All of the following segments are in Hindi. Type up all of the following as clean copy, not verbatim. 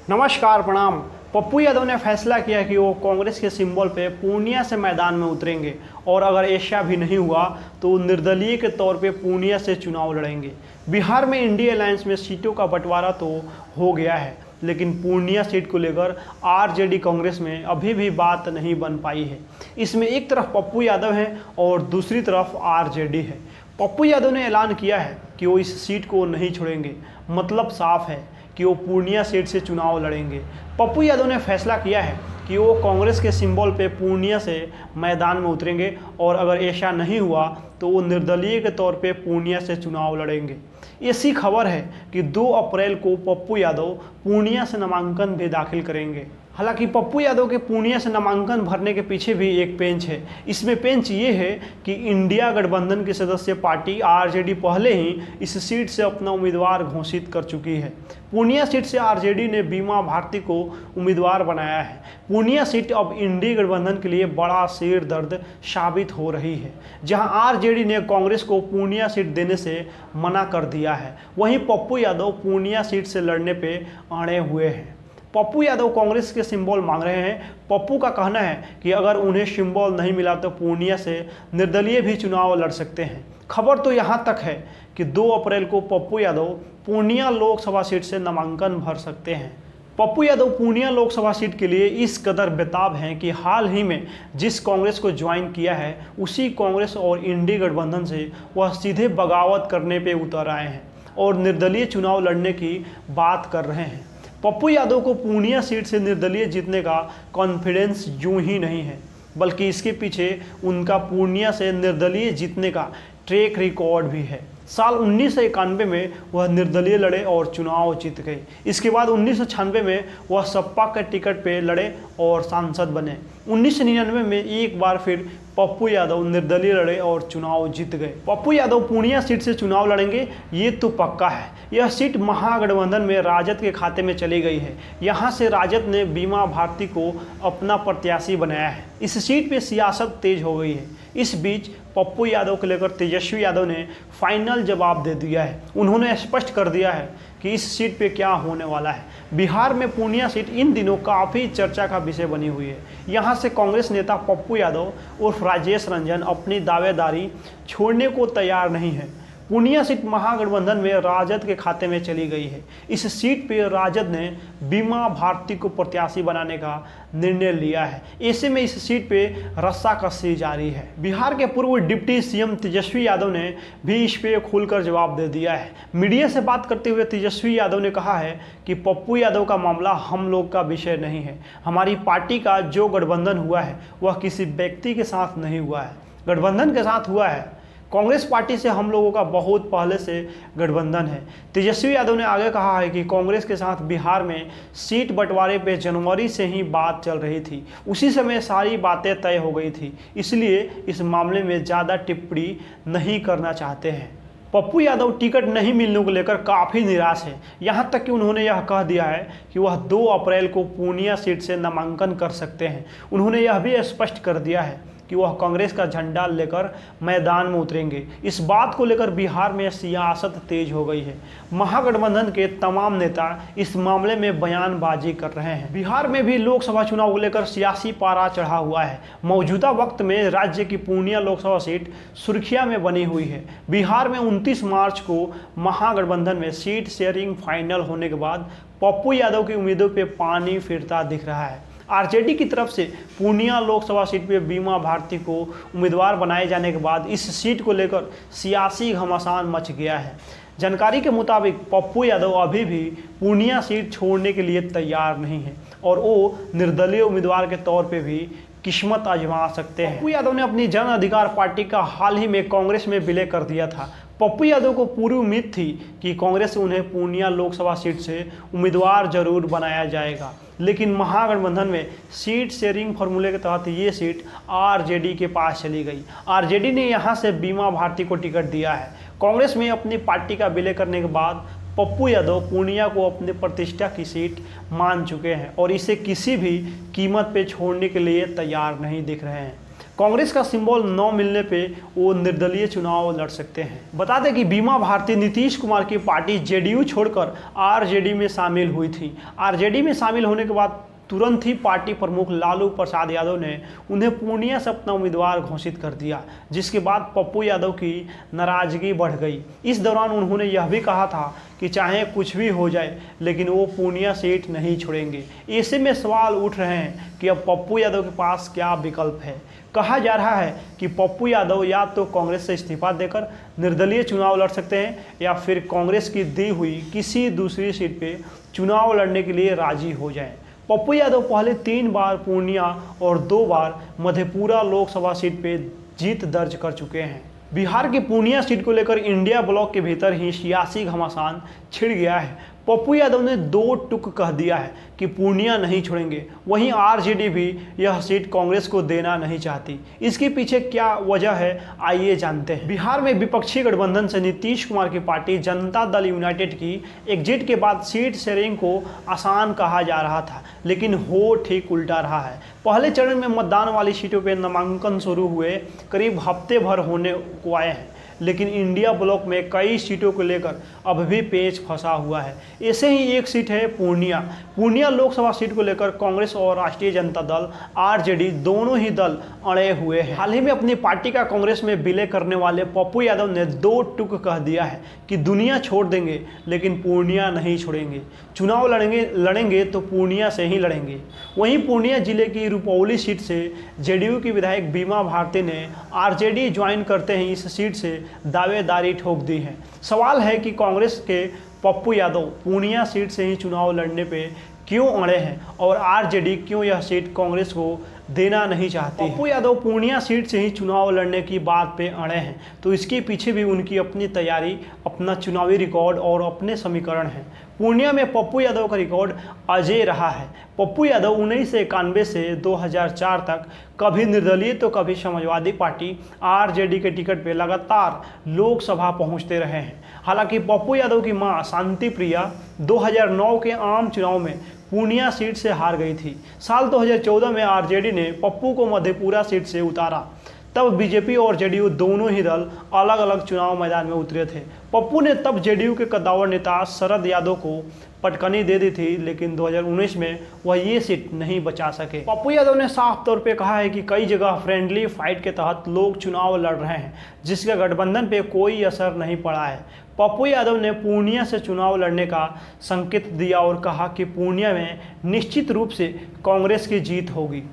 नमस्कार, प्रणाम। पप्पू यादव ने फैसला किया कि वो कांग्रेस के सिंबल पे पूर्णिया से मैदान में उतरेंगे और अगर ऐसा भी नहीं हुआ तो वो निर्दलीय के तौर पे पूर्णिया से चुनाव लड़ेंगे। बिहार में इंडिया अलायंस में सीटों का बंटवारा तो हो गया है, लेकिन पूर्णिया सीट को लेकर आरजेडी कांग्रेस में अभी भी बात नहीं बन पाई है। इसमें एक तरफ पप्पू यादव हैं और दूसरी तरफ आरजेडी है। पप्पू यादव ने ऐलान किया है कि वो इस सीट को नहीं छोड़ेंगे, मतलब साफ है कि वो पूर्णिया सीट से चुनाव लड़ेंगे। पप्पू यादव ने फैसला किया है कि वो कांग्रेस के सिंबल पे पूर्णिया से मैदान में उतरेंगे और अगर ऐसा नहीं हुआ तो वो निर्दलीय के तौर पे पूर्णिया से चुनाव लड़ेंगे। ऐसी खबर है कि 2 अप्रैल को पप्पू यादव पूर्णिया से नामांकन भी दाखिल करेंगे। हालांकि पप्पू यादव के पूर्णिया से नामांकन भरने के पीछे भी एक पेंच है। इसमें पेंच ये है कि इंडिया गठबंधन की सदस्य पार्टी आरजेडी पहले ही इस सीट से अपना उम्मीदवार घोषित कर चुकी है। पूर्णिया सीट से आरजेडी ने बीमा भारती को उम्मीदवार बनाया है। पूर्णिया सीट अब इंडी गठबंधन के लिए बड़ा सिर दर्द साबित हो रही है। जहां आरजेडी ने कांग्रेस को पूर्णिया सीट देने से मना कर दिया है, वहीं पप्पू यादव पूर्णिया सीट से लड़ने पे अड़े हुए हैं। पप्पू यादव कांग्रेस के सिंबल मांग रहे हैं। पप्पू का कहना है कि अगर उन्हें सिंबल नहीं मिला तो पूर्णिया से निर्दलीय भी चुनाव लड़ सकते हैं। खबर तो यहाँ तक है कि 2 अप्रैल को पप्पू यादव पूर्णिया लोकसभा सीट से नामांकन भर सकते हैं। पप्पू यादव पूर्णिया लोकसभा सीट के लिए इस कदर बेताब हैं कि हाल ही में जिस कांग्रेस को ज्वाइन किया है उसी कांग्रेस और इंडी गठबंधन से वह सीधे बगावत करने पे उतर आए हैं और निर्दलीय चुनाव लड़ने की बात कर रहे हैं। पप्पू यादव को पूर्णिया सीट से निर्दलीय जीतने का कॉन्फिडेंस यूं ही नहीं है, बल्कि इसके पीछे उनका पूर्णिया से निर्दलीय जीतने का ट्रैक रिकॉर्ड भी है। साल 1991 में वह निर्दलीय लड़े और चुनाव जीत गए। इसके बाद 1996 में वह सपा के टिकट पे लड़े और सांसद बने। 1999 में एक बार फिर पप्पू यादव निर्दलीय लड़े और चुनाव जीत गए। पप्पू यादव पूर्णिया सीट से चुनाव लड़ेंगे, ये तो पक्का है। यह सीट महागठबंधन में राजद के खाते में चली गई है। यहाँ से राजद ने बीमा भारती को अपना प्रत्याशी बनाया है। इस सीट पे सियासत तेज हो गई है। इस बीच पप्पू यादव को लेकर तेजस्वी यादव ने फाइनल जवाब दे दिया है। उन्होंने स्पष्ट कर दिया है कि इस सीट पे क्या होने वाला है। बिहार में पूर्णिया सीट इन दिनों काफ़ी चर्चा का विषय बनी हुई है। यहाँ से कांग्रेस नेता पप्पू यादव उर्फ राजेश रंजन अपनी दावेदारी छोड़ने को तैयार नहीं है। पूर्णिया सीट महागठबंधन में राजद के खाते में चली गई है। इस सीट पर राजद ने बीमा भारती को प्रत्याशी बनाने का निर्णय लिया है। ऐसे में इस सीट पे रस्साकसी जारी है। बिहार के पूर्व डिप्टी सीएम तेजस्वी यादव ने भी इस पे खुलकर जवाब दे दिया है। मीडिया से बात करते हुए तेजस्वी यादव ने कहा है कि पप्पू यादव का मामला हम लोग का विषय नहीं है। हमारी पार्टी का जो गठबंधन हुआ है वह किसी व्यक्ति के साथ नहीं हुआ है, गठबंधन के साथ हुआ है। कांग्रेस पार्टी से हम लोगों का बहुत पहले से गठबंधन है। तेजस्वी यादव ने आगे कहा है कि कांग्रेस के साथ बिहार में सीट बंटवारे पे जनवरी से ही बात चल रही थी। उसी समय सारी बातें तय हो गई थी, इसलिए इस मामले में ज़्यादा टिप्पणी नहीं करना चाहते हैं। पप्पू यादव टिकट नहीं मिलने को लेकर काफ़ी निराश है। यहाँ तक कि उन्होंने यह कह दिया है कि वह 2 अप्रैल को पूर्णिया सीट से नामांकन कर सकते हैं। उन्होंने यह भी स्पष्ट कर दिया है कि वह कांग्रेस का झंडा लेकर मैदान में उतरेंगे। इस बात को लेकर बिहार में सियासत तेज हो गई है। महागठबंधन के तमाम नेता इस मामले में बयानबाजी कर रहे हैं। बिहार में भी लोकसभा चुनाव को लेकर सियासी पारा चढ़ा हुआ है। मौजूदा वक्त में राज्य की पूर्णिया लोकसभा सीट सुर्खिया में बनी हुई है। बिहार में 29 मार्च को महागठबंधन में सीट शेयरिंग फाइनल होने के बाद पप्पू यादव की उम्मीदों पर पानी फिरता दिख रहा है। आरजेडी की तरफ से पूर्णिया लोकसभा सीट पे बीमा भारती को उम्मीदवार बनाए जाने के बाद इस सीट को लेकर सियासी घमासान मच गया है। जानकारी के मुताबिक पप्पू यादव अभी भी पूर्णिया सीट छोड़ने के लिए तैयार नहीं है और वो निर्दलीय उम्मीदवार के तौर पे भी किस्मत आजमा सकते हैं। पप्पू यादव ने अपनी जन अधिकार पार्टी का हाल ही में कांग्रेस में विलय कर दिया था। पप्पू यादव को पूरी उम्मीद थी कि कांग्रेस उन्हें पूर्णिया लोकसभा सीट से उम्मीदवार जरूर बनाया जाएगा, लेकिन महागठबंधन में सीट शेयरिंग फार्मूले के तहत ये सीट आरजेडी के पास चली गई। आरजेडी ने यहां से बीमा भारती को टिकट दिया है। कांग्रेस में अपनी पार्टी का विलय करने के बाद पप्पू यादव पूर्णिया को अपनी प्रतिष्ठा की सीट मान चुके हैं और इसे किसी भी कीमत पे छोड़ने के लिए तैयार नहीं दिख रहे हैं। कांग्रेस का सिंबल न मिलने पे वो निर्दलीय चुनाव लड़ सकते हैं। बता दें कि बीमा भारती नीतीश कुमार की पार्टी जेडीयू छोड़कर आरजेडी में शामिल हुई थी। आरजेडी में शामिल होने के बाद तुरंत ही पार्टी प्रमुख लालू प्रसाद यादव ने उन्हें पूर्णिया से अपना उम्मीदवार घोषित कर दिया, जिसके बाद पप्पू यादव की नाराजगी बढ़ गई। इस दौरान उन्होंने यह भी कहा था कि चाहे कुछ भी हो जाए लेकिन वो पूर्णिया सीट नहीं छोड़ेंगे। ऐसे में सवाल उठ रहे हैं कि अब पप्पू यादव के पास क्या विकल्प है। कहा जा रहा है कि पप्पू यादव या तो कांग्रेस से इस्तीफा देकर निर्दलीय चुनाव लड़ सकते हैं या फिर कांग्रेस की दी हुई किसी दूसरी सीट पे चुनाव लड़ने के लिए राजी हो जाएं। पप्पू यादव पहले 3 बार पूर्णिया और 2 बार मधेपुरा लोकसभा सीट पे जीत दर्ज कर चुके हैं। बिहार की पूर्णिया सीट को लेकर इंडिया ब्लॉक के भीतर ही सियासी घमासान छिड़ गया है। पप्पू यादव ने 2 टूक कह दिया है कि पूर्णिया नहीं छोड़ेंगे। वहीं आरजेडी भी यह सीट कांग्रेस को देना नहीं चाहती। इसके पीछे क्या वजह है, आइए जानते हैं। बिहार में विपक्षी गठबंधन से नीतीश कुमार की पार्टी जनता दल यूनाइटेड की एग्जिट के बाद सीट शेयरिंग को आसान कहा जा रहा था, लेकिन हो ठीक उल्टा रहा है। पहले चरण में मतदान वाली सीटों पर नामांकन शुरू हुए करीब हफ्ते भर होने को आए हैं, लेकिन इंडिया ब्लॉक में कई सीटों को लेकर अब भी पेच फंसा हुआ है। ऐसे ही एक सीट है पूर्णिया लोकसभा सीट को लेकर कांग्रेस और राष्ट्रीय जनता दल आरजेडी दोनों ही दल अड़े हुए हैं। हाल ही में अपनी पार्टी का कांग्रेस में विलय करने वाले पप्पू यादव ने 2 टूक कह दिया है कि दुनिया छोड़ देंगे लेकिन पूर्णिया नहीं छोड़ेंगे। चुनाव लड़ेंगे तो पूर्णिया से ही लड़ेंगे। वहीं पूर्णिया जिले की रुपौली सीट से जेडीयू की विधायक बीमा भारती ने आरजेडी ज्वाइन करते ही इस सीट से दावेदारी ठोक दी है। सवाल है कि कांग्रेस के पप्पू यादव पूर्णिया सीट से ही चुनाव लड़ने पे क्यों अड़े हैं और आरजेडी क्यों यह सीट कांग्रेस को देना नहीं चाहती। पप्पू यादव पूर्णिया सीट से ही चुनाव लड़ने की बात पे अड़े हैं तो इसके पीछे भी उनकी अपनी तैयारी, अपना चुनावी रिकॉर्ड और अपने समीकरण हैं। पूर्णिया में पप्पू यादव का रिकॉर्ड अजय रहा है। पप्पू यादव 1991 से 2004 तक कभी निर्दलीय तो कभी समाजवादी पार्टी आरजेडी के टिकट पे लगातार लोकसभा पहुंचते रहे हैं। हालांकि पप्पू यादव की मां शांति प्रिया 2009 के आम चुनाव में पूर्णिया सीट से हार गई थी। साल 2014 में आरजेडी ने पप्पू को मधेपुरा सीट से उतारा। तब बीजेपी और जेडीयू दोनों ही दल अलग अलग चुनाव मैदान में उतरे थे। पप्पू ने तब जेडीयू के कद्दावर नेता शरद यादव को पटकनी दे दी थी, लेकिन 2019 में वह ये सीट नहीं बचा सके। पप्पू यादव ने साफ तौर पे कहा है कि कई जगह फ्रेंडली फाइट के तहत लोग चुनाव लड़ रहे हैं, जिसका गठबंधन पे कोई असर नहीं पड़ा है। पप्पू यादव ने पूर्णिया से चुनाव लड़ने का संकेत दिया और कहा कि पूर्णिया में निश्चित रूप से कांग्रेस की जीत होगी।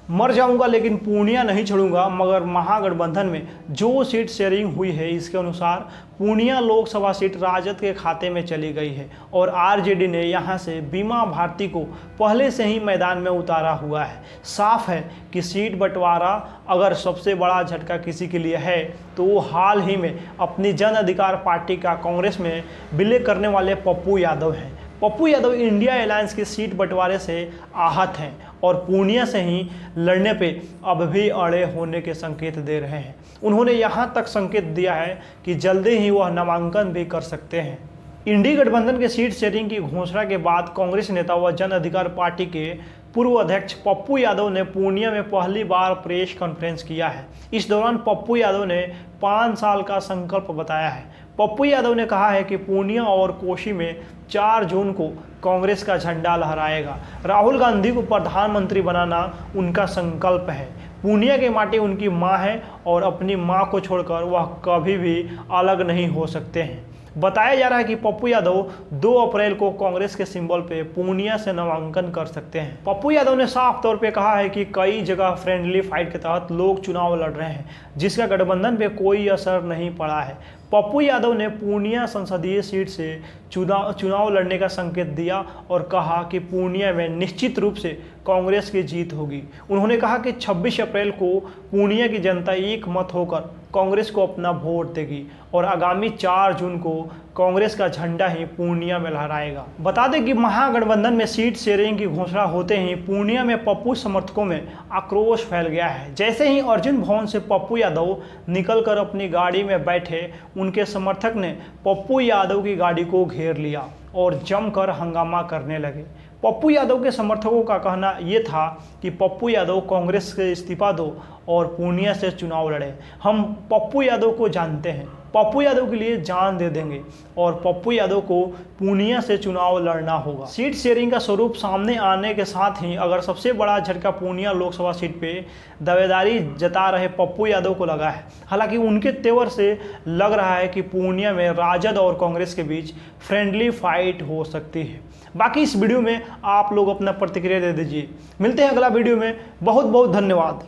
मर जाऊंगा लेकिन पूर्णिया नहीं छोड़ूंगा। मगर महागठबंधन में जो सीट शेयरिंग हुई है इसके अनुसार पूर्णिया लोकसभा सीट राजद के खाते में चली गई है और आरजेडी ने यहां से बीमा भारती को पहले से ही मैदान में उतारा हुआ है। साफ है कि सीट बंटवारा अगर सबसे बड़ा झटका किसी के लिए है तो वो हाल ही में अपनी जन अधिकार पार्टी का कांग्रेस में विलय करने वाले पप्पू यादव हैं। पप्पू यादव इंडिया अलायंस की सीट बंटवारे से आहत हैं और पूर्णिया से ही लड़ने पे अब भी अड़े होने के संकेत दे रहे हैं। उन्होंने यहाँ तक संकेत दिया है कि जल्दी ही वह नामांकन भी कर सकते हैं। इंडी गठबंधन के सीट शेयरिंग की घोषणा के बाद कांग्रेस नेता व जन अधिकार पार्टी के पूर्व अध्यक्ष पप्पू यादव ने पूर्णिया में पहली बार प्रेस कॉन्फ्रेंस किया है। इस दौरान पप्पू यादव ने 5 साल का संकल्प बताया है। पप्पू यादव ने कहा है कि पूर्णिया और कोशी में 4 जून को कांग्रेस का झंडा लहराएगा। राहुल गांधी को प्रधानमंत्री बनाना उनका संकल्प है। पूर्णिया की माटी उनकी मां है और अपनी मां को छोड़कर वह कभी भी अलग नहीं हो सकते हैं। बताया जा रहा है कि पप्पू यादव 2 अप्रैल को कांग्रेस के सिंबल पे पूर्णिया से नामांकन कर सकते हैं। पप्पू यादव ने साफ तौर पे कहा है कि कई जगह फ्रेंडली फाइट के तहत लोग चुनाव लड़ रहे हैं, जिसका गठबंधन पे कोई असर नहीं पड़ा है। पप्पू यादव ने पूर्णिया संसदीय सीट से चुनाव लड़ने का संकेत दिया और कहा कि पूर्णिया में निश्चित रूप से कांग्रेस की जीत होगी। उन्होंने कहा कि 26 अप्रैल को पूर्णिया की जनता एक मत होकर कांग्रेस को अपना वोट देगी और आगामी 4 जून को कांग्रेस का झंडा ही पूर्णिया में लहराएगा। बता दें कि महागठबंधन में सीट शेयरिंग की घोषणा होते ही पूर्णिया में पप्पू समर्थकों में आक्रोश फैल गया है। जैसे ही अर्जुन भवन से पप्पू यादव निकलकर अपनी गाड़ी में बैठे, उनके समर्थक ने पप्पू यादव की गाड़ी को घेर लिया और जमकर हंगामा करने लगे। पप्पू यादव के समर्थकों का कहना ये था कि पप्पू यादव कांग्रेस से इस्तीफा दो और पूर्णिया से चुनाव लड़े। हम पप्पू यादव को जानते हैं, पप्पू यादव के लिए जान दे देंगे और पप्पू यादव को पूर्णिया से चुनाव लड़ना होगा। सीट शेयरिंग का स्वरूप सामने आने के साथ ही अगर सबसे बड़ा झटका पूर्णिया लोकसभा सीट पे दावेदारी जता रहे पप्पू यादव को लगा है। हालांकि उनके तेवर से लग रहा है कि पूर्णिया में राजद और कांग्रेस के बीच फ्रेंडली फाइट हो सकती है। बाकी इस वीडियो में आप लोग अपना प्रतिक्रिया दे दीजिए। मिलते हैं अगला वीडियो में। बहुत बहुत धन्यवाद।